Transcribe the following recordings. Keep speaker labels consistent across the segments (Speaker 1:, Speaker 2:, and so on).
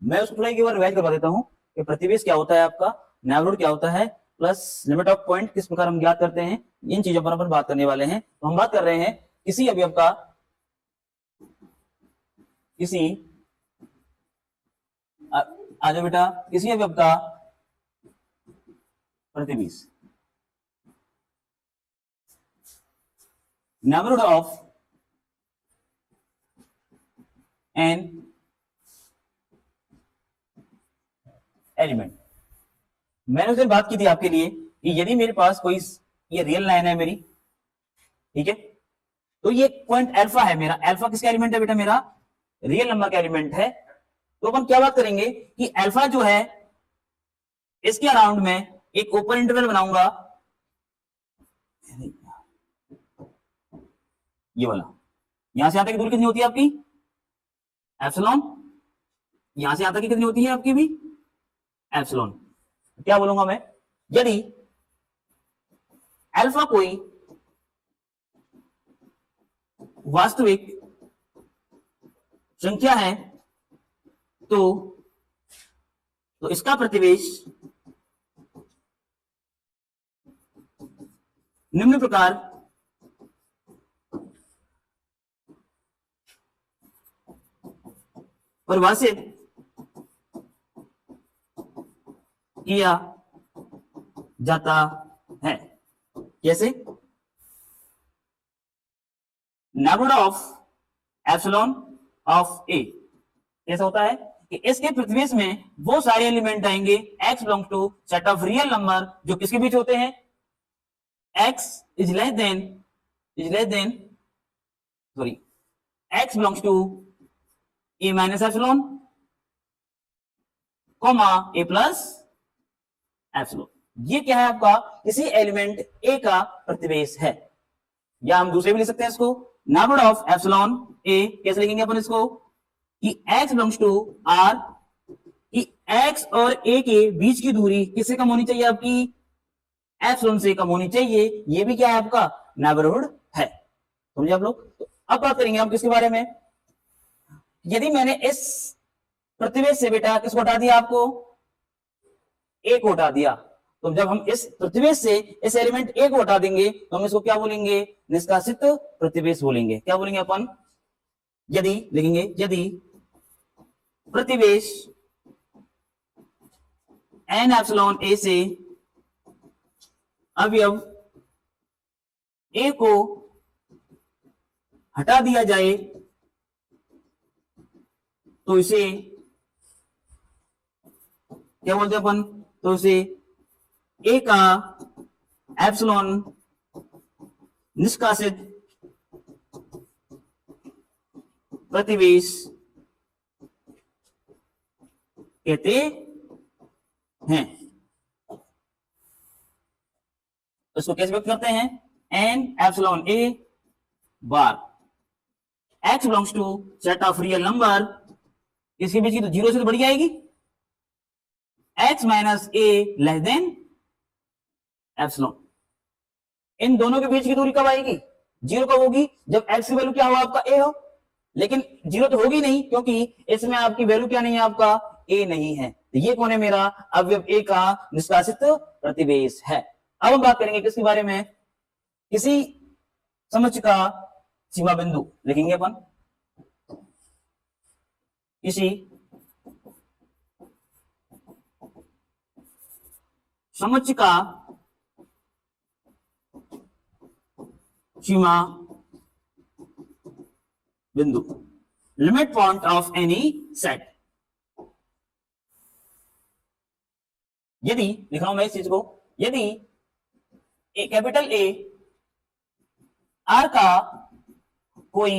Speaker 1: मैं उसको थोड़ा एक बार रिवाइज करवा देता हूं कि प्रतिवेश क्या होता है आपका, नेबरहुड क्या होता है, प्लस लिमिट ऑफ पॉइंट किस प्रकार हम ज्ञात करते हैं, इन चीजों पर अपन बात करने वाले हैं। तो हम बात कर रहे हैं किसी अवयव का, किसी आजा बेटा, किसी अवयव का प्रतिवेश, नेबरहुड ऑफ एन एलिमेंट। मैंने उस दिन बात की थी आपके लिए कि यदि मेरे पास कोई ये रियल लाइन है मेरी, ठीक है, तो ये पॉइंट अल्फा है मेरा, अल्फा किसका एलिमेंट है बेटा, मेरा रियल नंबर का एलिमेंट है। तो अपन क्या बात करेंगे कि अल्फा जो है इसके अराउंड में एक ओपन इंटरवल बनाऊंगा, ये वाला, यहां से यहां तक की दूरी कितनी होती है आपकी, एप्सिलॉन, यहां से यहां तक की कितनी होती है आपकी भी, एप्सिलॉन। क्या बोलूंगा मैं, यदि अल्फा कोई वास्तविक संख्या है तो इसका प्रतिवेश निम्न प्रकार परिभाषित किया जाता है। कैसे, नेबरहुड ऑफ एप्सिलॉन ऑफ ए कैसा होता है कि इसके प्रतिवेश में वो सारे एलिमेंट आएंगे x belongs to set of real number जो किसके बीच होते हैं, x is less than sorry x belongs to a minus epsilon comma a plus epsilon. ये क्या है आपका, किसी एलिमेंट a का प्रतिवेश है, या हम दूसरे भी लिख सकते हैं इसको, नेबरहुड ऑफ एप्सिलॉन a कैसे लिखेंगे अपन इसको कि x बिलोंग्स टू r, कि x और a के बीच की दूरी किससे कम होनी चाहिए आपकी, एप्सिलॉन से कम होनी चाहिए। ये भी क्या है आपका नेबरहुड है, समझे आप लोग। तो अब बात करेंगे हम किसके बारे में, यदि मैंने इस प्रतिवेश से बेटा किसको हटा दिया, आपको a को हटा दिया, तो जब हम इस प्रतिवेश से इस एलिमेंट a को हटा देंगे तो हम इसको क्या बोलेंगे, निष्कासित प्रतिवेश बोलेंगे। क्या बोलेंगे अपन, यदि लिखेंगे, यदि प्रतिवेश n एप्सिलॉन a से अवयव a को हटा दिया जाए तो इसे क्या बोलते हैं अपन, तो इसे a का एप्सिलॉन निष्कासित प्रतिवेश कहते हैं। इसको कैसे व्यक्त करते हैं, n epsilon a bar x belongs to set of real number, इसके बीच की तो जीरो से तो बढ़ जाएगी, x minus a less than epsilon. इन दोनों के बीच की दूरी कब आएगी, जीरो कब होगी, जब x की वैल्यू क्या हो आपका a हो, लेकिन जीरो तो होगी नहीं क्योंकि इसमें आपकी वैल्यू क्या नहीं है, आपका a नहीं है। तो ये कौन है, मेरा अवयव a का निष्कासित प्रतिवेश है। अब हम बात करेंगे किसके बारे में, किसी समुच्चय का सीमा बिंदु लिखेंगे अपन, किसी समुच्चय का सीमा बिंदु, limit point of any set. यदि लिख रहा हूं मैं इस चीज को, यदि कैपिटल A R का कोई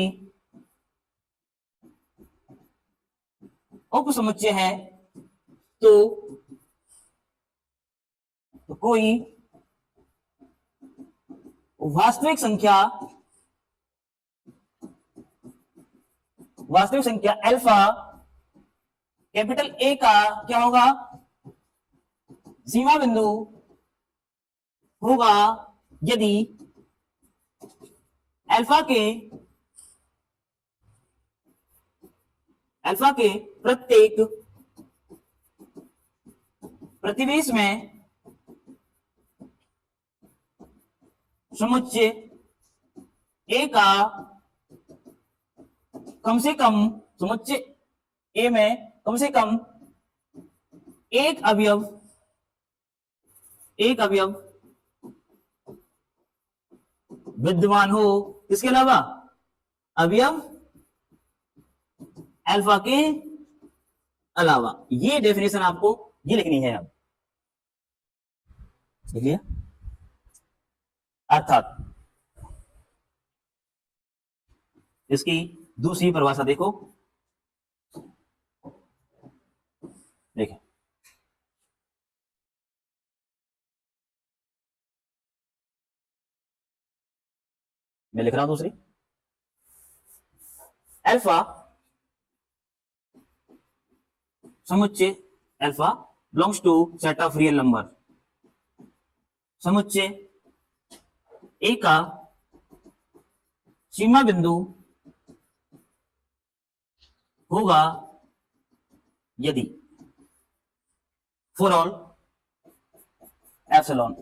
Speaker 1: उपसमुच्चय है तो कोई वास्तविक संख्या अल्फा कैपिटल A का क्या होगा, सीमा बिंदु होगा यदि अल्फा के प्रत्येक प्रतिवेश में समुच्चय ए का कम से कम, समुच्चय ए में कम से कम एक अवयव विद्यमान हो, इसके अलावा अवयव अल्फा के अलावा। ये डेफिनेशन आपको ये लिखनी है। अब लिखिए, अर्थात इसकी दूसरी परिभाषा देखो, देखिए मैं लिख रहा हूं दूसरी। अल्फा समुच्चय alpha belongs to set of real number. समुच्चय ए का सीमा बिंदु होगा यदि for all epsilon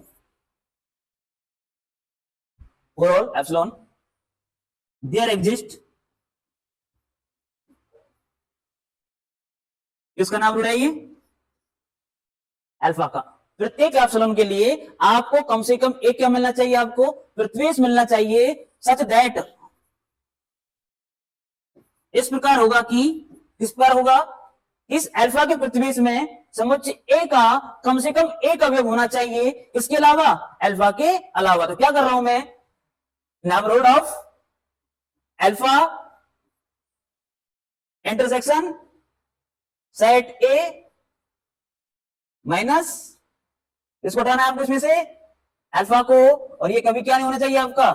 Speaker 1: there exist, किसका नाम उड़ाइए, अल्फा का। प्रत्येक एप्सिलॉन के लिए आपको कम से कम एक क्या मिलना चाहिए, आपको प्रतिवेश मिलना चाहिए, सच दैट इस प्रकार होगा कि, किस प्रकार होगा, इस अल्फा के प्रतिवेश में समुच्चय ए का कम से कम एक अवयव होना चाहिए, इसके अलावा अल्फा के अलावा। तो क्या कर रहा हूं मैं, neighbourhood of alpha intersection set A minus, इसको हटाना है आपको इसमें से अल्फा को, और ये कभी क्या नहीं होना चाहिए आपका,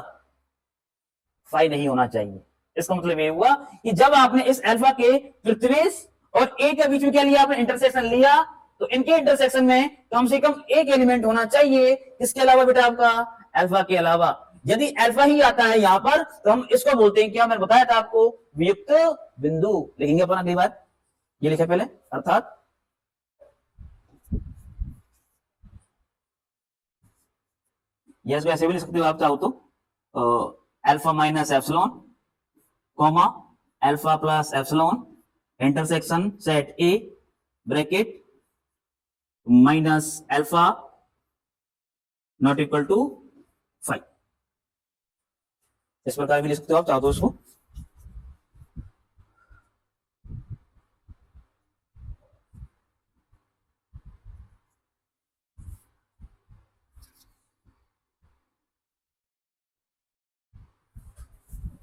Speaker 1: फाई नहीं होना चाहिए। इसका मतलब ये हुआ कि जब आपने इस अल्फा के प्रतिवेश और ए के बीच में क्या लिया, आपने इंटरसेक्शन लिया, तो इनके इंटरसेक्शन में कम से कम एक एलिमेंट होना चाहिए, इसके अलावा बेटा आपका अल्फा के अलावा। यदि अल्फा ही आता है यहां पर तो हम इसको बोलते हैं क्या, मैंने बताया था आपको, वियुक्त बिंदु। लिखेंगे अपन अगली बार, ये लिखा पहले, अर्थात यस ऐसे भी लिख सकते हो आप चाहो तो, alpha minus epsilon comma alpha plus epsilon intersection set A bracket minus alpha not equal to 5। इस प्रकार भी लिख सकते हो आप चाहो तो इसको।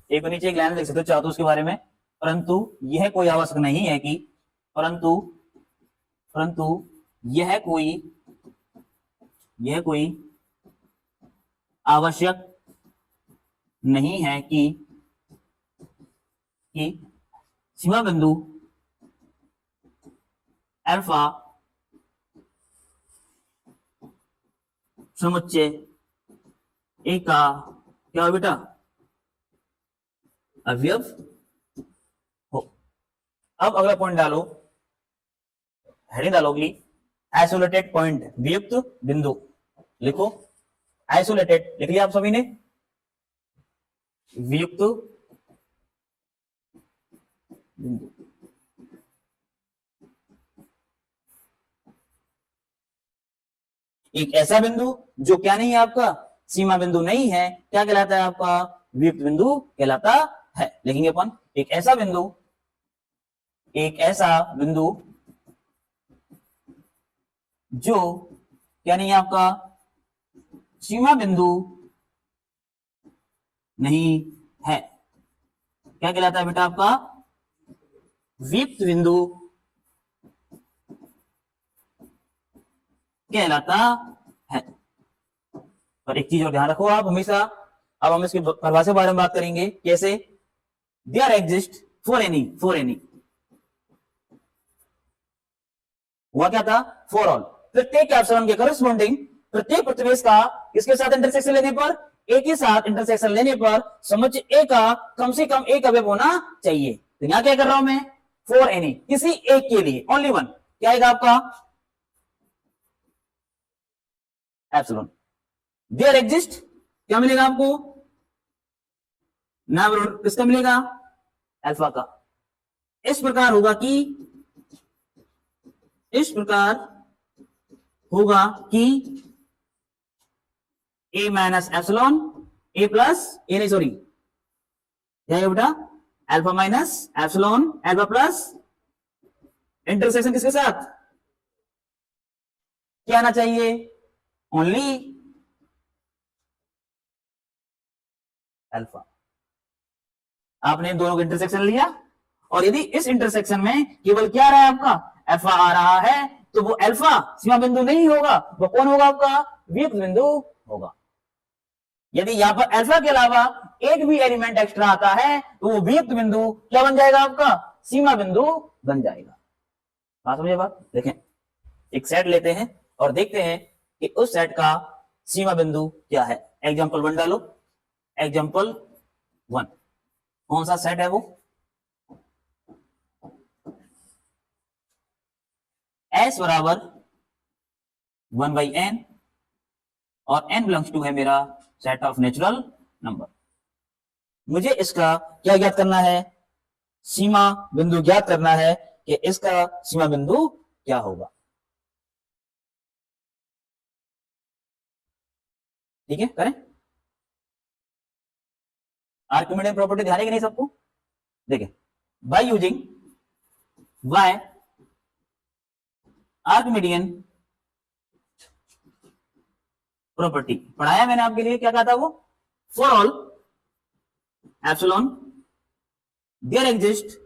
Speaker 1: एक नीचे एक लाइन लिख सकते हो चाहो तो उसके बारे में, परंतु यह कोई आवश्यक नहीं है कि, परंतु यह कोई आवश्यक नहीं है कि सीमा बिंदु अल्फा समुच्चय ए का क्या हो बेटा, अवयव हो। अब अगला पॉइंट डालो, हेडिंग डालो अगली, आइसोलेटेड पॉइंट वियुक्त बिंदु। लिखो आइसोलेटेड, लिख लिया आप सभी ने, वियुक्त बिंदु। एक ऐसा बिंदु जो क्या नहीं है आपका, सीमा बिंदु नहीं है, क्या कहलाता है आपका, वियुक्त बिंदु कहलाता है। लिखेंगे अपन, एक ऐसा बिंदु जो क्या नहीं है आपका, सीमा बिंदु नहीं है, क्या कहलाता है बेटा आपका, वियुक्त बिंदु कहलाता है। पर एक चीज और ध्यान रखो आप हमेशा, अब हम इसकी परिभाषा के बारे में बात करेंगे, कैसे, देयर एग्जिस्ट फॉर एनी, हुआ क्या था, फॉर ऑल, प्रत्येक एप्सिलॉन के करस्पॉन्डिंग प्रत्येक प्रतिवेश का किसके साथ इंटरसेक्शन लेने पर, ए के साथ इंटरसेक्शन लेने पर समुच्चय ए का कम से कम एक अवयव होना चाहिए। तो यहां क्या कर रहा हूं मैं, फॉर एनी, किसी एक के लिए, ओनली वन, क्या आएगा आपका, एप्सिलॉन। देयर एग्जिस्ट क्या मिलेगा आपको, नेबरहुड किसका मिलेगा, अल्फा का। इस प्रकार होगा कि ए माइनस एप्सिलॉन ए प्लस ए नहीं सॉरी क्या है बेटा, alpha minus epsilon alpha plus intersection किसके साथ, क्या आना चाहिए, ओनली अल्फा। आपने इन दोनों का इंटरसेक्शन लिया और यदि इस इंटरसेक्शन में केवल क्या आ रहा है आपका, अल्फा आ रहा है, तो वो अल्फा सीमा बिंदु नहीं होगा, वो कौन होगा आपका, वियुक्त बिंदु होगा। यदि यहां पर अल्फा के अलावा एक भी एलिमेंट एक्स्ट्रा आता है तो वो वियुक्त बिंदु क्या बन जाएगा आपका, सीमा बिंदु बन जाएगा। बात समझे बात, देखें एक सेट लेते हैं और देखते हैं कि उस सेट का सीमा बिंदु क्या है। एग्जाम्पल 1 डालो, एग्जाम्पल 1 कौन सा सेट है वो, S बराबर 1/n और n बिलोंग्स टू है मेरा सेट ऑफ नेचुरल नंबर। मुझे इसका क्या ज्ञात करना है, सीमा बिंदु ज्ञात करना है कि इसका सीमा बिंदु क्या होगा। ठीक है, करें। आर्किमिडियन प्रॉपर्टी ध्यान है कि नहीं सबको, देखें by using y Archimedean property पढ़ाया मैंने आपके लिए, क्या कहा था वो, for all epsilon there exist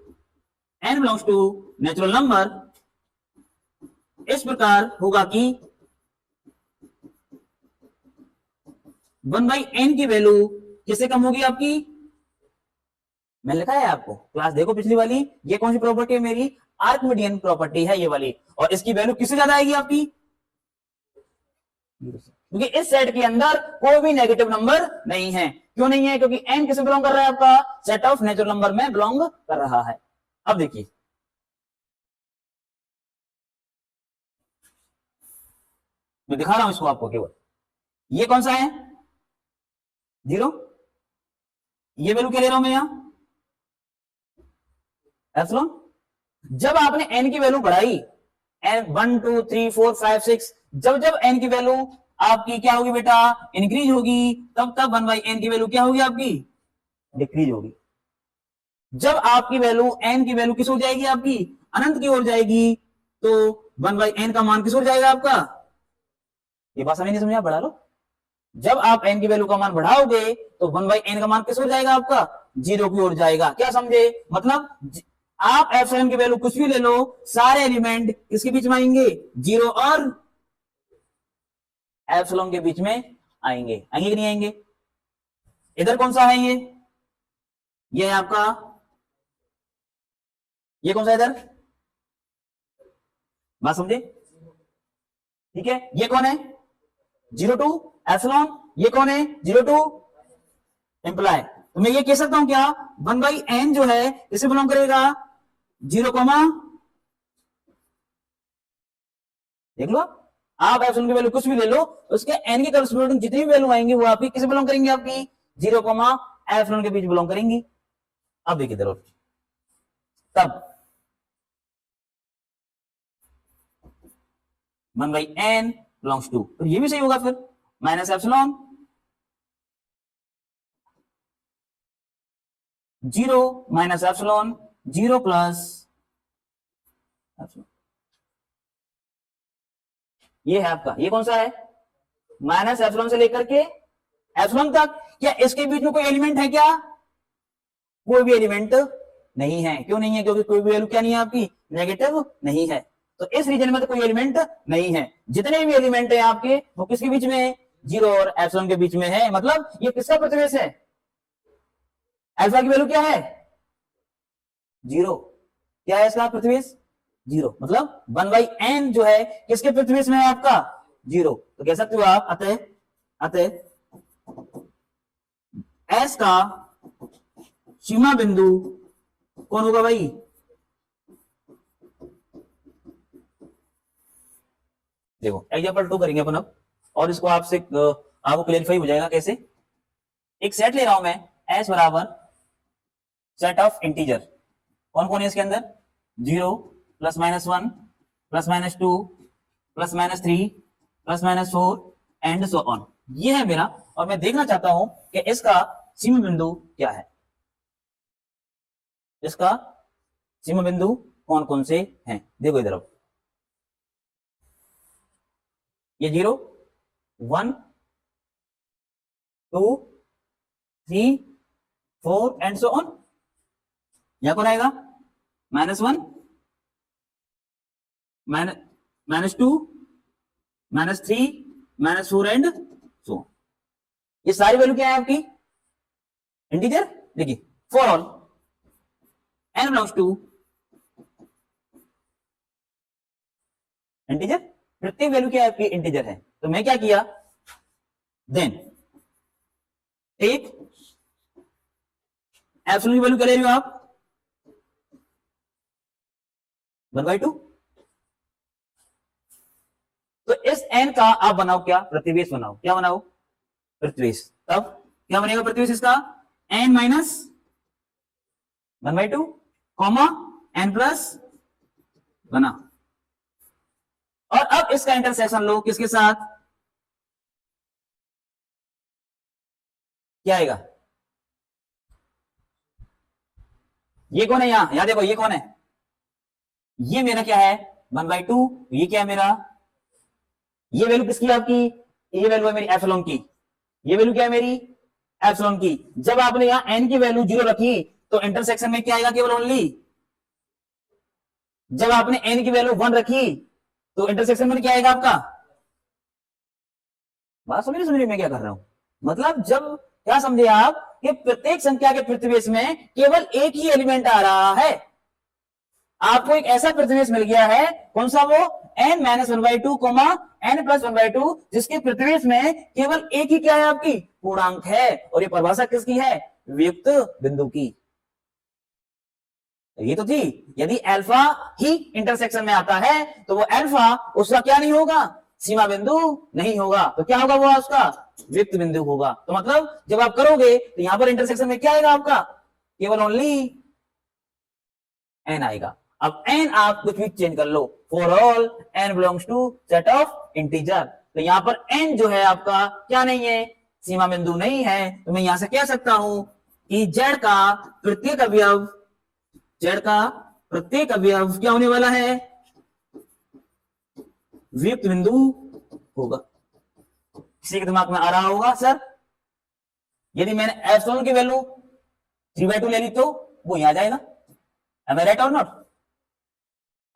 Speaker 1: n belongs to natural number. इस प्रकार होगा कि 1/n की वैल्यू किससे कम होगी आपकी, मैंने लिखा है आपको क्लास देखो पिछली वाली, ये कौन सी प्रॉपर्टी है मेरी, आर्किमिडियन प्रॉपर्टी है ये वाली, और इसकी वैल्यू किससे ज्यादा आएगी आपकी, क्योंकि इस सेट के अंदर कोई भी नेगेटिव नंबर नहीं है। क्यों नहीं है, क्योंकि n किसे बिलोंग कर रहा है, आपका सेट ऑफ नेचुरल नंबर में बिलोंग कर रहा है। अब देखिए मैं दिखा रहा हूं इसको आपको, केवल ये कौन सा है 0, ये वैल्यू क्या ले रहा हूं मैं यहां एप्सिलॉन। जब आपने n की वैल्यू बढ़ाई, n 1 2 3 4 5 6, जब n की वैल्यू आपकी क्या होगी बेटा, इंक्रीज होगी, तब 1/n की वैल्यू क्या होगी आपकी, डिक्रीज होगी। जब आपकी वैल्यू n की वैल्यू किस हो जाएगी आपकी, अनंत की ओर जाएगी, तो 1/n का मान किस ओर जाएगा आपका, ये बात समझ नहीं समझा, बढ़ा लो। जब आप n की वैल्यू का मान बढ़ाओगे तो 1/n का मान किस ओर जाएगा आपका, 0 की ओर जाएगा। क्या समझे, मतलब आप एप्सिलॉन की वैल्यू कुछ भी ले लो, सारे एलिमेंट किसके बीच में आएंगे, 0 और एप्सिलॉन के बीच में आएंगे कि नहीं आएंगे। इधर कौन सा है ये है आपका, ये कौन सा इधर, बात समझे, ठीक है। ये कौन है 0 2 एप्सिलॉन, ये कौन है 0 2 इंप्लाई। तो मैं ये कह सकता हूं क्या, 1/n जो है इसे बिलोंग करेगा 0, देख लो आप एप्सिलॉन की वैल्यू कुछ भी ले लो, उसके n के करस्पोंडिंग जितनी भी वैल्यू आएंगी वो आपकी किसे बिलोंग करेंगे, आपकी 0, एप्सिलॉन के बीच बिलोंग करेंगी। अब देखिए जरूर, तब 1/n बिलोंग्स टू, तो ये भी सही होगा फिर, minus epsilon 0 minus epsilon 0 plus epsilon. ये है आपका, ये कौन सा है, माइनस एप्सिलॉन से लेकर के एप्सिलॉन तक। क्या इसके बीच में कोई एलिमेंट है क्या, कोई भी एलिमेंट नहीं है। क्यों नहीं है, क्योंकि कोई भी वैल्यू क्या नहीं है आपकी, नेगेटिव नहीं है। तो इस रीजन में तो कोई एलिमेंट नहीं है। जितने भी एलिमेंट है आपके वो किसके बीच में है, 0 और एप्सिलॉन के बीच में है। मतलब ये किसका प्रतिवेश है, अल्फा की वैल्यू क्या है 0, क्या है इसका प्रतिवेश 0, मतलब 1/n जो है किसके प्रतिवेश में है आपका 0। तो कह सकते हो आप अतः S का सीमा बिंदु कौन होगा भाई, देखो एग्जांपल 2 करेंगे अपन अब। और इसको आपसे आपको क्लियरिफाई हो जाएगा कैसे। एक सेट ले रहा हूं मैं एस बराबर सेट ऑफ इंटीजर, कौन कौन है इसके अंदर, 0 plus minus 1 plus minus 2 plus minus 3 plus minus 4 and so on. ये है मेरा, और मैं देखना चाहता हूं कि इसका सीमा बिंदु क्या है, इसका सीमा बिंदु कौन कौन से हैं। देखो इधर, ये 0 1 2 3 4 एंड सो ऑन। यहां कौन आएगा, -1 -2 -3 -4 एंड सो ऑन। ये सारी वैल्यू क्या है आपकी, इंटीजर। देखिए for all n belongs to integer, प्रत्येक वैल्यू क्या है आपकी, इंटीजर है। तो मैं क्या किया, देन टेक एब्सोल्यूट की वैल्यू क्या ले रही हो आप, 1/2। तो इस n का आप बनाओ क्या, प्रतिवेश बनाओ। क्या बनाओ, प्रतिवेश। तब क्या बनेगा प्रतिवेश इसका, n minus 1/2 comma n plus बना। और अब इसका इंटरसेक्शन लो किसके साथ, क्या आएगा, ये कौन है, यहां देखो ये कौन है, ये मेरा क्या है 1/2। ये क्या है मेरा, ये वैल्यू किसकी आपकी, ये वैल्यू है मेरी एप्सिलॉन की। ये वैल्यू क्या है मेरी, एप्सिलॉन की। जब आपने यहां n की वैल्यू 0 रखी तो इंटरसेक्शन में क्या आएगा, केवल ओनली। जब आपने n की वैल्यू 1 रखी तो इंटरसेक्शन में क्या आएगा आपका, बात समझ रहे मैं क्या कर रहा हूं। मतलब जब क्या समझे आप कि प्रत्येक संख्या के प्रतिवेश में केवल एक ही एलिमेंट आ रहा है। आपको एक ऐसा प्रतिवेश मिल गया है, कौन सा, वो n minus 1/2 comma n plus 1/2, जिसके प्रतिवेश में केवल एक ही क्या है आपकी, पूर्णांक है। और ये परिभाषा किसकी है, वियुक्त बिंदु की। ये तो थी, यदि अल्फा ही इंटरसेक्शन में आता है तो वो अल्फा उसका क्या नहीं होगा, सीमा बिंदु नहीं होगा। तो क्या होगा, वो उसका वियुक्त बिंदु होगा। तो मतलब जब आप करोगे तो यहां पर इंटरसेक्शन में क्या आएगा आपका, केवल ओनली n आएगा। अब n आप कुछ भी चेंज कर लो, for all n belongs to set of integer. तो यहां पर n जो है आपका क्या नहीं है, सीमा बिंदु नहीं है। तो मैं यहां से कह सकता हूं कि z का प्रत्येक अवयव, z का प्रत्येक अवयव क्या होने वाला है, वियुक्त बिंदु होगा। किसी के दिमाग में आ रहा होगा, सर यदि मैंने एप्सिलॉन की वैल्यू 3/2 ले ली तो वो यहां जाएगा, am I right or not?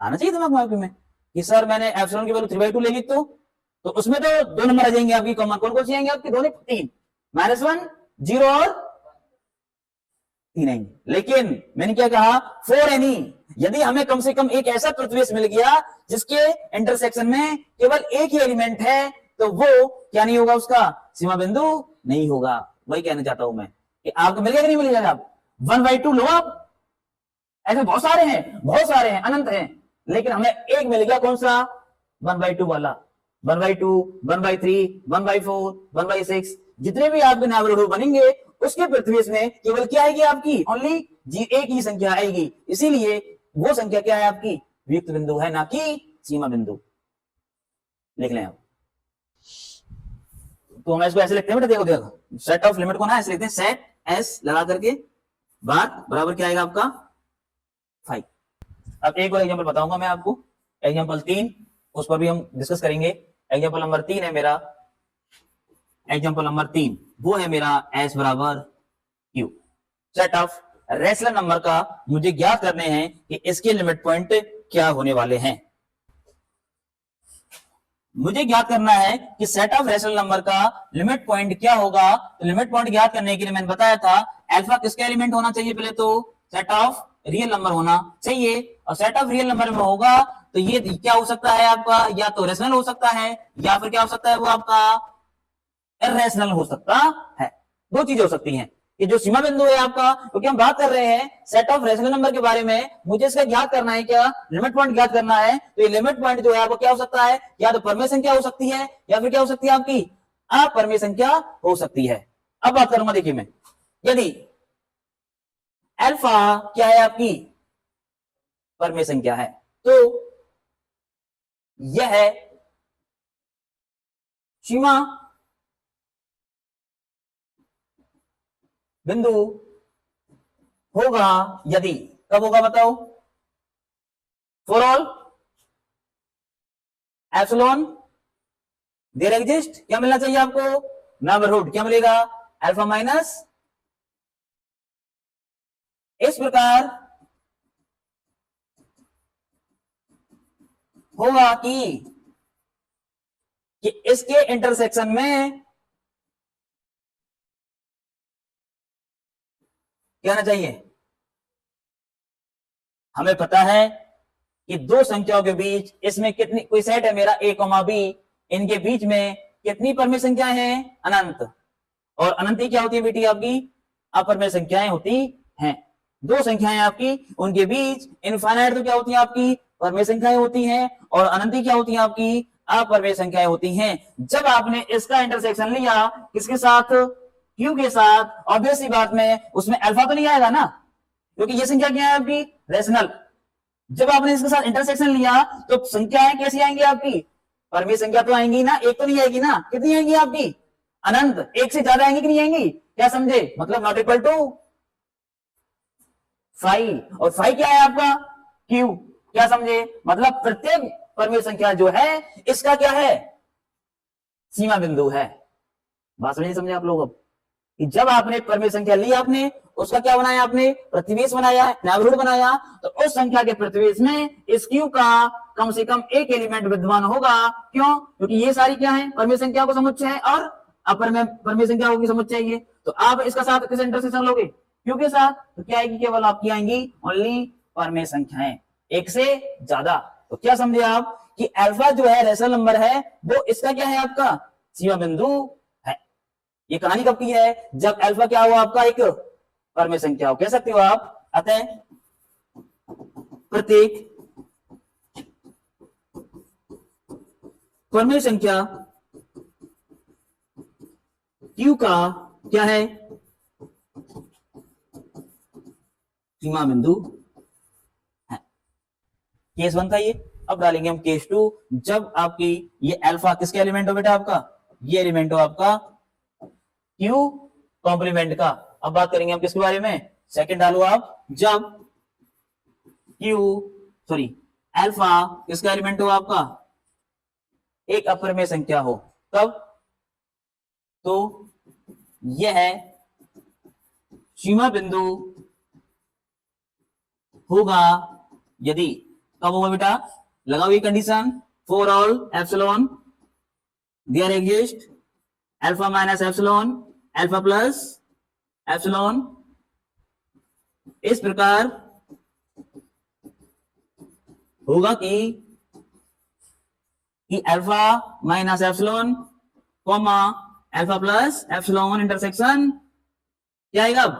Speaker 1: आना चाहिए दिमाग में आपके में कि सर मैंने एप्सिलॉन की वैल्यू 3/2 ले ली तो उसमें तो 2 नंबर आ जाएंगे आपकी कॉमन। कौन कौन से आएंगे आपके, 2 नहीं 3, -1 0 और 3 आएंगे। लेकिन मैंने क्या कहा, 4 एनी, यदि हमें कम से कम एक ऐसा प्रतिवेश मिल गया जिसके इंटरसेक्शन में केवल एक ही एलिमेंट है, तो वो क्या नहीं होगा, उसका सीमा बिंदु नहीं होगा। वही कहना चाहता हूं मैं कि आपको मिल गया कि नहीं मिल जाएगा। आप 1/2 लो, आप ऐसे बहुत सारे हैं, अनंत हैं, लेकिन हमें एक मिल गया, कौन सा, 1/2 वाला। 1/2 1/3 1/4 1/6 जितने भी आपके नेबरहुड बनेंगे उसके प्रतिवेश में केवल क्या आएगी आपकी, ओनली एक ही संख्या आएगी। इसीलिए वो संख्या क्या है आपकी, वियुक्त बिंदु है, ना कि सीमा बिंदु। लिख लें आप, तो हम इसको ऐसे लिखते हैं बेटा, देखो सेट ऑफ लिमिट को ना ऐसे लिखते हैं, सेट एस लगा करके बार बराबर क्या आएगा आपका 5। अब एक और एग्जांपल बताऊंगा मैं आपको, एग्जांपल 3, उस पर भी हम डिस्कस करेंगे। एग्जांपल नंबर 3 है मेरा, एग्जांपल नंबर 3 वो है मेरा एस बराबर Q. Set of rational number का मुझे ज्ञात करने हैं कि इसके लिमिट पॉइंट क्या होने वाले हैं। मुझे ज्ञात करना है कि सेट ऑफ रेशनल नंबर का लिमिट पॉइंट क्या होगा। तो लिमिट पॉइंट ज्ञात करने के लिए मैंने बताया था अल्फा किसका एलिमेंट होना चाहिए, पहले तो सेट ऑफ रियल नंबर होना चाहिए। और सेट ऑफ रियल नंबर में होगा तो ये क्या हो सकता है आपका, या तो रेशनल हो सकता है या फिर क्या हो सकता है, वो आपका इर्रेशनल हो सकता है। दो चीजें हो सकती हैं, कि जो सीमा बिंदु है आपका, क्योंकि हम बात कर रहे हैं सेट ऑफ रेशनल नंबर के बारे में, मुझे इसका ज्ञात करना है, क्या लिमिट पॉइंट ज्ञात करना है। तो ये लिमिट पॉइंट जो है आपको क्या हो सकता है, या तो परमेय संख्या हो सकती है या फिर क्या हो सकती है आपकी अपरमेय संख्या हो सकती है। अब बात करूंगा, देखिए मैं, यदि अल्फा क्या है आपकी परमेय संख्या है, तो यह है सीमा बिंदु होगा यदि, कब होगा बताओ, for all epsilon there exist, क्या मिलना चाहिए आपको, नेबरहुड, क्या मिलेगा, अल्फा माइनस। इस प्रकार होगा कि इसके इंटरसेक्शन में क्या आना चाहिए, हमें पता है कि दो संख्याओं के बीच इसमें कितनी, कोई सेट है मेरा ए कॉमा बी, इनके बीच में कितनी परमेय संख्याएं हैं, अनंत। और अनंत क्या होती है बेटी आपकी, अपरमेय संख्याएं होती हैं। दो संख्याएं आपकी, उनके बीच इनफाइनाइट तो क्या होती है आपकी परमेय संख्याएं होती हैं, और अनंत क्या होती है आपकी अपरमेय संख्याएं होती हैं। जब आपने इसका इंटरसेक्शन लिया किसके साथ, क्यू के साथ, ऑब्वियस सी बात में उसमें अल्फा तो नहीं आएगा ना, क्योंकि ये संख्या क्या है आपकी रेशनल। जब आपने इसके साथ इंटरसेक्शन लिया तो संख्याएं कैसी आएंगी आपकी, परमेय संख्या तो आएंगी ना, एक तो नहीं आएगी ना, कितनी आएंगी आपकी अनंत, एक से ज्यादा आएंगी कि नहीं आएंगी, क्या समझे, मतलब नॉट इक्वल टू 5, और 5 क्या है आपका क्यू, क्या समझे, मतलब प्रत्येक परमेय संख्या जो है इसका क्या है सीमा बिंदु है। बात समझे आप लोग, अब कि जब आपने परमेय संख्या ली, आपने उसका क्या बनाया, आपने प्रतिवेश बनाया, नेबरहुड बनाया, तो उस संख्या के प्रतिवेश में इस क्यू का कम से कम एक एलिमेंट विद्यमान होगा। क्यों, क्योंकि ये सारी क्या है परमेय संख्या को समुच्चय है और अपरमेय परमेय संख्या होगी समुच्चय ये। तो आप इसका साथ किस इंटरसेक्शन लोगे, क्यू के साथ, तो क्या आएगी, केवल आपकी आएंगी ओनली परमेय संख्याएं, एक से ज्यादा। तो क्या समझे आप कि अल्फा जो है रेशनल नंबर है, वो इसका क्या है आपका सीमा बिंदु है। ये कहानी कब की है, जब अल्फा क्या हुआ आपका एक परमेय संख्या हो, कह सकते हो आप। अतः प्रत्येक परमेय संख्या क्यू का क्या है सीमा बिंदु है। केस 1 था ये। अब डालेंगे हम केस 2, जब आपकी ये अल्फा किसके एलिमेंट हो बेटा आपका, ये एलिमेंट हो आपका क्यू कॉम्प्लीमेंट का। अब बात करेंगे हम किसके बारे में, सेकंड डालो आप, जब क्यू सॉरी अल्फा किसका एलिमेंट हो आपका एक अपरमेय संख्या हो, तब तो यह सीमा बिंदु होगा यदि, कब होगा बेटा, लगाओ ये condition, for all epsilon there exist alpha minus epsilon alpha plus epsilon. इस प्रकार होगा कि alpha minus epsilon comma alpha plus epsilon intersection क्या आएगा अब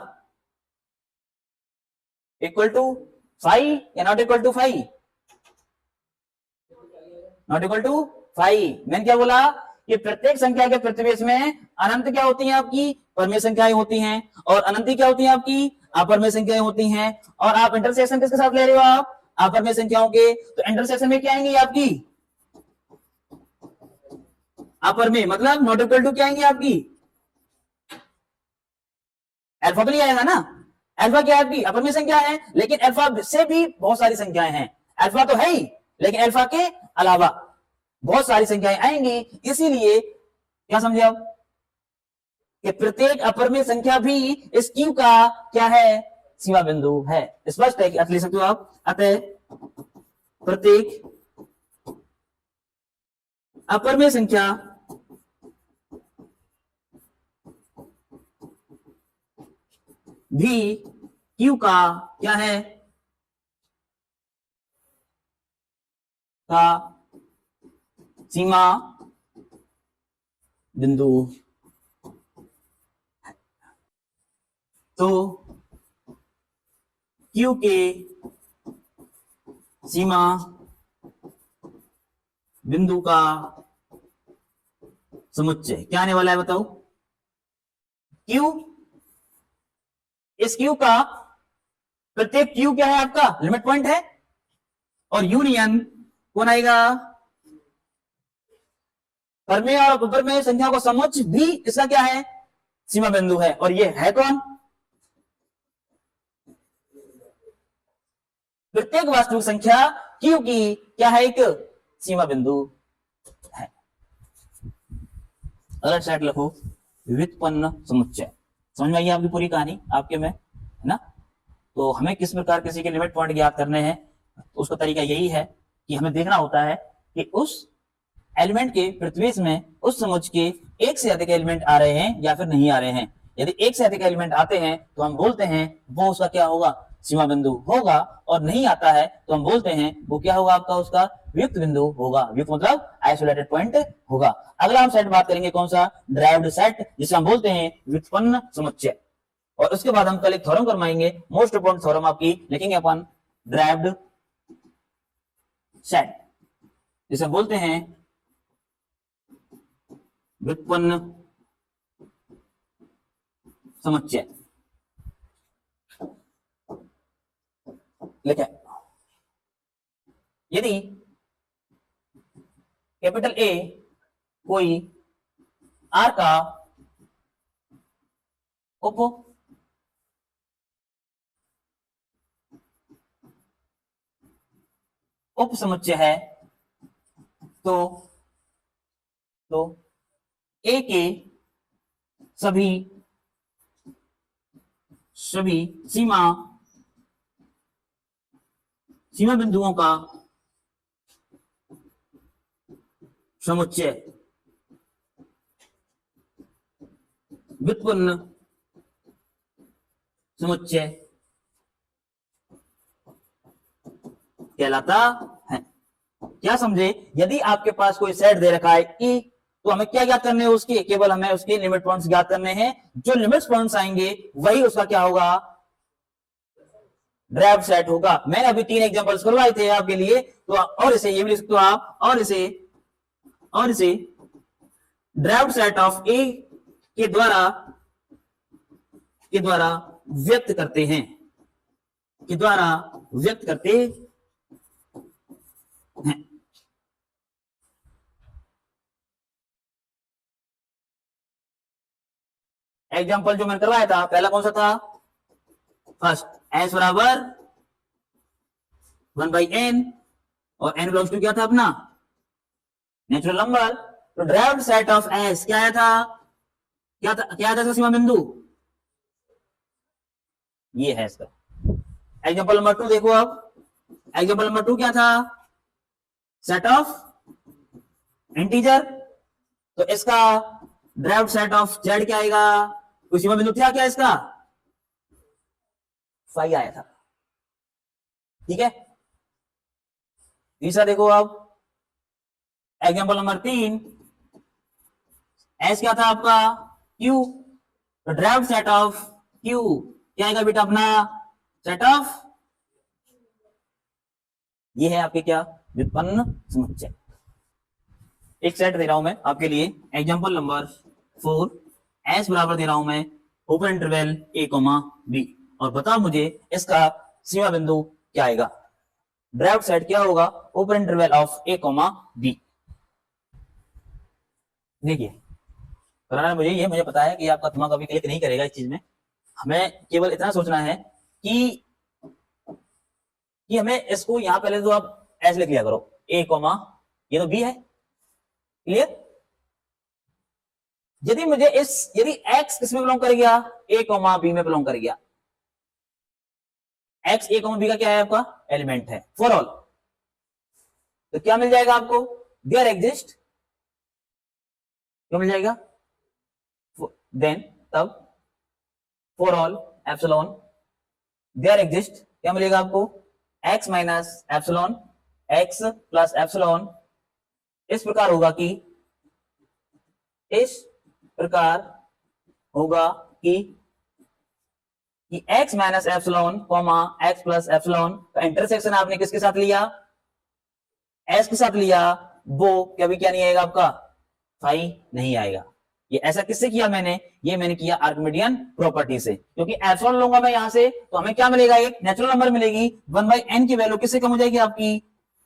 Speaker 1: इक्वल टू 5 या not equal to 5, not equal to 5। मैंने क्या बोला कि प्रत्येक संख्या के प्रतिवेश में अनंत क्या होती हैं आपकी परमेय संख्याएं होती हैं, और अनंती क्या होती हैं आपकी अपरमेय संख्याएं होती हैं। और आप इंटरसेक्शन किसके साथ ले रहे हो, आप अपरमेय संख्याओं के, तो इंटरसेक्शन में क्या आएंगी आपकी अपरमेय, मतलब नॉट इक्वल टू क्या आएंगी आपकी अल्फा तो नहीं आएगा ना, अल्फा क्या है आपकी अपरमेय संख्या है, लेकिन अल्फा से भी बहुत सारी संख्याएं हैं, अल्फा तो है ही लेकिन अल्फा के अलावा बहुत सारी संख्याएं आएंगी। इसीलिए क्या समझे आप कि प्रत्येक अपरमेय संख्या भी इस क्यू का क्या है सीमा बिंदु है। स्पष्ट है कि अर्थ ले सकते हो आप। अतः प्रत्येक अपरमेय संख्या भी क्यू का क्या है का सीमा बिंदु। तो Q के सीमा बिंदु का समुच्चय क्या आने वाला है बताओ। Q, इस Q का प्रत्येक Q क्या है आपका लिमिट पॉइंट है, और यूनियन कौन आएगा, परमेय और अपरमेय संख्या को समुच्चय भी इसका क्या है सीमा बिंदु है, और ये है कौन, प्रत्येक वास्तविक संख्या Q की क्या है एक सीमा बिंदु है। अगला सेट लिखो व्युत्पन्न समुच्चय। समझ में आई आपकी पूरी कहानी आपके में, है ना। तो हमें किस प्रकार किसी के लिमिट पॉइंट ज्ञात करने हैं, तो उसका तरीका यही है कि हमें देखना होता है कि उस एलिमेंट के प्रतिवेश में उस समुच्चय के एक से अधिक एलिमेंट आ रहे हैं या फिर नहीं आ रहे हैं। यदि एक से अधिक एलिमेंट आते हैं तो हम बोलते हैं वो उसका क्या होगा सीमा बिंदु होगा, और नहीं आता है तो हम बोलते हैं वो क्या होगा आपका उसका व्युक्त बिंदु होगा। व्युक्त मतलब आइसोलेटेड पॉइंट होगा। अगला हम सेट बात करेंगे कौन सा, ड्राइव्ड सेट, जिसे हम बोलते हैं व्युत्पन्न समुच्चय। और उसके बाद हम कल एक थ्योरम करवाएंगे, मोस्ट इंपोर्टेंट थ्योरम आपकी लिखेंगे अपन ड्राइव्ड सेट, जिसे बोलते हैं व्युत्पन्न समुच्चय। लिखे यदि कैपिटल ए कोई आर का उप समुच्चय है, तो ए के सभी सीमा बिंदुओं का समुच्चय व्युत्पन्न समुच्चय कहलाता है। क्या समझे, यदि आपके पास कोई सेट दे रखा है ई, तो हमें क्या ज्ञात करने हैं उसके, केवल हमें उसके लिमिट पॉइंट्स ज्ञात करने हैं। जो लिमिट पॉइंट्स आएंगे वही उसका क्या होगा ड्राइव्ड सेट होगा। मैंने अभी 3 एग्जांपल्स करवाए थे आपके लिए, तो और इसे ये भी लिख सकते हो आप, और इसे ड्राइव्ड सेट ऑफ ए के द्वारा व्यक्त करते हैं, एग्जाम्पल जो मैंने करवाया था पहला कौन सा था, फर्स्ट एस बराबर 1/n, और n बिलोंग्स टू क्या था अपना नेचुरल नंबर। तो ड्राइव्ड सेट ऑफ एस क्या आया था, क्या था इसका सीमा बिंदु, ये है इसका। एग्जाम्पल नंबर 2 देखो अब, एग्जाम्पल नंबर 2 क्या था, सेट ऑफ इंटीजर, तो इसका ड्राइव्ड सेट ऑफ जेड क्या आएगा, कोई सीमा बिंदु था क्या इसका, 5 आया था। ठीक है, तीसरा देखो अब, एग्जाम्पल नंबर 3, एस क्या था आपका क्यू, तो ड्राइव्ड सेट ऑफ क्यू क्या आएगा बेटा अपना सेट ऑफ, ये है आपके क्या व्युत्पन्न समुच्चय। एक सेट दे रहा हूं मैं आपके लिए, एग्जाम्पल नंबर 4, एस बराबर दे रहा हूं मैं ओपन इंटरवल ए कोमा बी, और बताओ मुझे इसका सीमा बिंदु क्या आएगा। ड्राइव्ड सेट क्या होगा open interval of A comma B. देखिए कराना मुझे पता है कि आपका दिमाग कभी क्लिक नहीं करेगा इस चीज में। हमें केवल इतना सोचना है कि हमें इसको यहां पहले तो आप एस लिख लिया करो, ए कोमा ये तो बी है, क्लियर। यदि x किस में बिलोंग कर गया, a कोमा बी में बिलोंग कर गया, x a कोमा बी का क्या है आपका एलिमेंट है फॉर ऑल, तो क्या मिल जाएगा आपको, देयर एग्जिस्ट, क्या मिल जाएगा देन, तब for all epsilon there exist क्या मिलेगा आपको x minus epsilon x plus epsilon. इस प्रकार होगा कि कि x minus epsilon comma x plus epsilon का इंटरसेक्शन आपने किसके साथ लिया, s के साथ लिया, वो कभी क्या नहीं आएगा आपका, फाई नहीं आएगा। ये ऐसा किससे किया मैंने, ये मैंने किया आर्किमिडियन प्रॉपर्टी से, क्योंकि एप्सिलॉन लूंगा मैं यहां से तो हमें क्या मिलेगा, एक नेचुरल नंबर मिलेगी, 1/n की वैल्यू किससे कम हो जाएगी आपकी,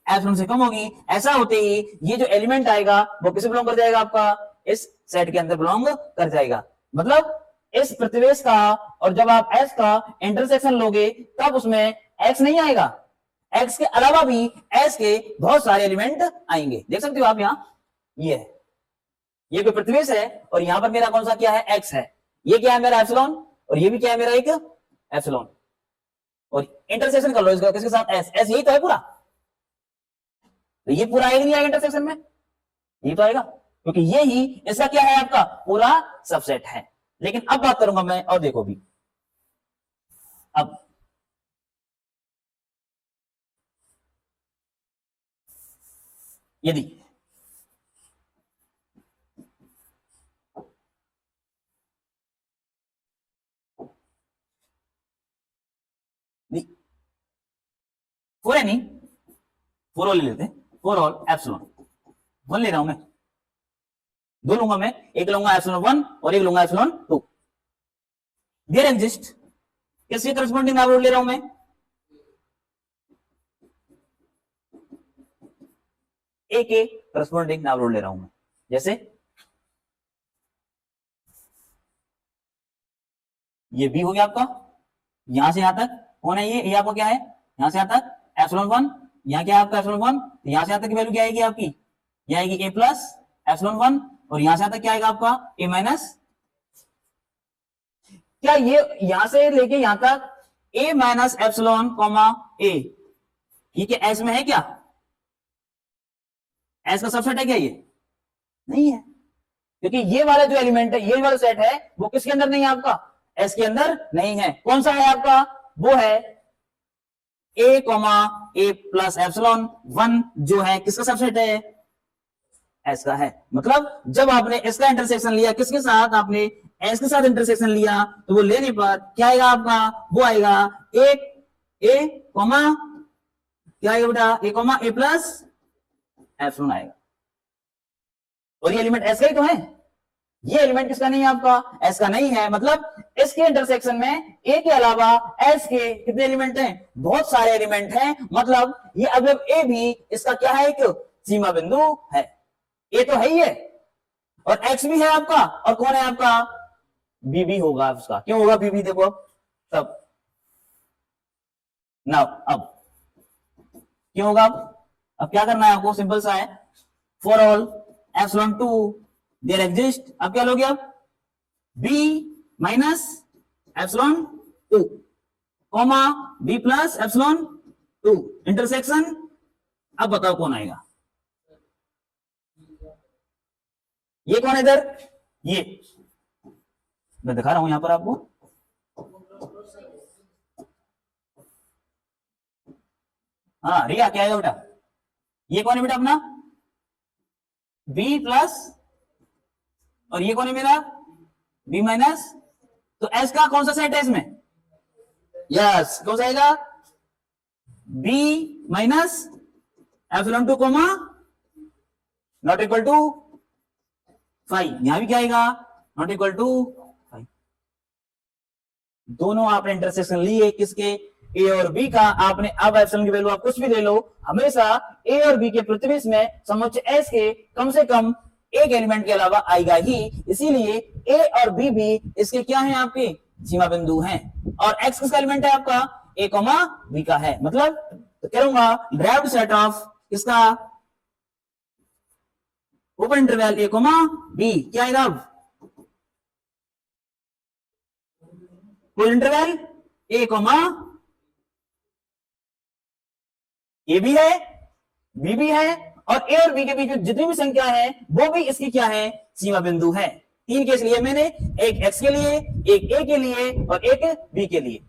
Speaker 1: एप्सिलॉन से कम होगी। ऐसा होते ही ये जो एलिमेंट आएगा वो किसे बिलोंग कर जाएगा आपका, इस सेट के अंदर बिलोंग कर जाएगा। मतलब इस प्रतिवेश का और जब आप s का इंटरसेक्शन लोगे तब उसमें x नहीं आएगा, x के अलावा भी s के बहुत सारे एलिमेंट आएंगे। देख सकते हो आप यहां, ये है, ये कोई प्रतिवेश है और यहां पर मेरा कौन सा क्या है, x है, ये क्या है मेरा एप्सिलॉन, और ये भी क्या है मेरा एक एप्सिलॉन, और इंटरसेक्शन कर लो इसका किसके साथ, s यही तो है पूरा, तो ये पूरा आएगा नहीं आएगा इंटरसेक्शन में, ये तो आएगा, क्योंकि ये ही इसका क्या है आपका पूरा सबसेट है। लेकिन अब बात करूंगा मैं, और देखो भी, अब यदि फोर है नहीं, फोर ऑल ले लेते हैं, फोर ऑल एप्सिलॉन वन ले रहा हूं मैं, दो लूंगा मैं, एक लूंगा एप्सिलॉन 1 और एक लूंगा एप्सिलॉन 2। देयर एग्जिस्ट, किसके करस्पॉन्डिंग नाम ले रहा हूं मैं, ए के करस्पॉन्डिंग नाम ले रहा हूं मैं। जैसे ये बी हो गया आपका, यहां से यहां तक कौन है, ये आपका क्या है, यहां से यहां तक एप्सिलॉन 1, यहां क्या है आपका एप्सिलॉन 1, तो यहां से यहां तक की वैल्यू क्या आएगी आपकी, ये आएगी ए प्लस एप्सिलॉन 1, और यहां से यहां तक क्या आएगा आपका ए माइनस, क्या ये यहां से लेके यहां तक ए माइनस एप्सिलॉन कॉमा ए, ये क्या एस में है क्या, एस का सबसेट है क्या, ये नहीं है, क्योंकि ये वाला जो एलिमेंट है, ये वाला सेट है, वो किसके अंदर नहीं है आपका, एस के अंदर नहीं है। कौन सा है आपका, वो है ए कॉमा ए प्लस एप्सिलॉन 1, जो है किसका सबसेट है, एस का है। मतलब जब आपने इसका इंटरसेक्शन लिया किसके साथ, आपने एस के साथ इंटरसेक्शन लिया, तो वो लेने पर क्या आएगा आपका, वो आएगा ए कॉमा क्या आएगा बेटा, ए कॉमा ए प्लस एप्सिलॉन आएगा, और ये एलिमेंट एस का ही तो है, ये एलिमेंट किसका नहीं है आपका, एस का नहीं है। मतलब इसके इंटरसेक्शन में ए के अलावा एस के कितने एलिमेंट हैं, बहुत सारे एलिमेंट हैं। मतलब ये अवयव ए भी इसका क्या है, एक सीमा बिंदु है, ए तो है ही है, और एक्स भी है आपका, और कौन है आपका, बी भी होगा उसका, क्यों होगा बी भी, देखो तब नाउ, अब क्यों होगा, अब क्या करना है आपको, सिंपल सा है, for all epsilon 2 there exist, अब क्या लोगे, अब B minus epsilon 2 comma B plus epsilon 2 intersection, अब बताओ कौन आएगा, ये कौन है इधर, ये मैं दिखा रहा हूं यहां पर आपको, हाँ रिया क्या आएगा बेटा, ये कौन है बेटा अपना बी प्लस, और ये कौन है मेरा बी माइनस, तो एस का कौन सा सेट है इसमें, यस कौन सा आएगा, B minus epsilon 2 comma not equal to 5, यहां भी क्या आएगा, नॉट इक्वल टू 5। दोनों आपने इंटरसेक्शन लिए किसके, ए और बी का, आपने अब एप्सिलॉन की वैल्यू आप कुछ भी ले लो, हमेशा ए और बी के प्रतिवेश में समुच्च एस के कम से कम एक एलिमेंट के अलावा आएगा ही, इसीलिए ए और बी भी इसके क्या है, आपके सीमा बिंदु हैं, और एक्स किसका एलिमेंट है आपका, ए कॉमा बी का है। मतलब तो करूंगा ड्राइव्ड सेट ऑफ किसका, ओपन इंटरवल ए कॉमा बी, क्या आएगा, फुल इंटरवल ए कॉमा ए भी है बी भी है, और ए और बी के बीच जितनी भी संख्या है वो भी इसकी क्या है, सीमा बिंदु है। 3 केस लिए मैंने, एक एक्स के लिए, एक ए के लिए, और एक बी के लिए।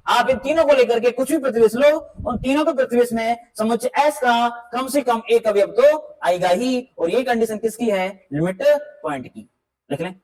Speaker 1: आप इन तीनों को लेकर के कुछ भी प्रतिवेश लो, उन तीनों के प्रतिवेश में समुच्चय एस का कम से कम एक अवयव तो आएगा ही, और ये कंडीशन किसकी है, लिमिट पॉइंट की, लिख लें।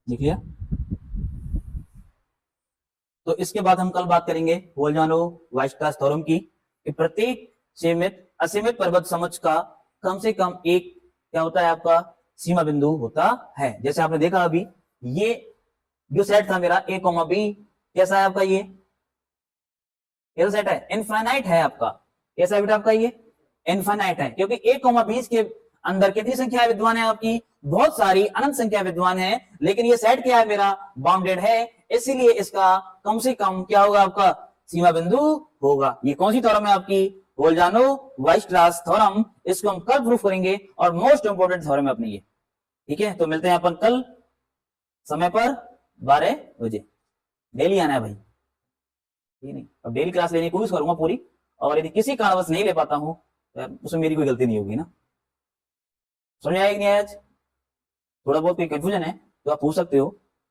Speaker 1: देखिए, तो इसके बाद हम कल बात करेंगे वोल्जानो वाइस्ट्रास थ्योरम की, कि प्रत्येक सीमित असीमित परिबद्ध समझ का कम से कम एक क्या होता है आपका सीमा बिंदु होता है। जैसे आपने देखा अभी ये जो सेट था मेरा a, b, कैसा है आपका, ये सेट है इनफाइनाइट है आपका। कैसा है बेटा आपका, ये इनफाइनाइट है, क्योंकि a, b के अंदर कितनी संख्या विद्वान है आपकी, बहुत सारी अनंत संख्या विद्वान है, लेकिन ये सेट क्या है मेरा, बाउंडेड है, इसीलिए इसका कम से कम क्या होगा आपका सीमा बिंदु होगा। ये कौन सी थ्योरम है आपकी, वोल्जानो वाइस्ट्रास थ्योरम। इसको हम कल प्रूफ करेंगे और मोस्ट इंपोर्टेंट थ्योरम है अपनी ये। ठीक है, तो मिलते हैं अपन कल समय पर 12 बजे। डेली आना है भाई, ठीक नहीं, अब डेली क्लास लेने की कोशिश करूंगा पूरी, और यदि किसी कारणवश नहीं ले पाता हूं तो उसमें मेरी कोई गलती नहीं होगी ना। समझ आएगी नहीं आज, थोड़ा बहुत कोई कंफ्यूजन है तो आप पूछ सकते हो,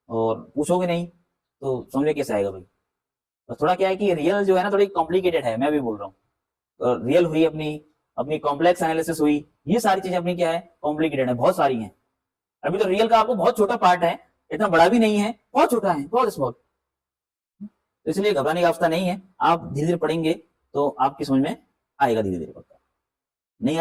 Speaker 1: और पूछोगे नहीं तो समझ कैसे आएगा भाई। तो थोड़ा क्या है कि रियल जो है ना थोड़ी कॉम्प्लिकेटेड है, मैं भी बोल रहा हूँ। रियल हुई अपनी अपनी कॉम्प्लेक्स एनालिसिस हुई, ये सारी चीजें अपनी क्या है कॉम्प्लिकेटेड है, बहुत सारी हैं। अभी तो रियल का आपको बहुत छोटा पार्ट है, इतना बड़ा भी नहीं है, बहुत छोटा है, बहुत स्मॉल, तो इसलिए घबराने की आवश्यकता नहीं है। आप धीरे धीरे पढ़ेंगे तो आपकी समझ में आएगा, धीरे धीरे पक्का। नहीं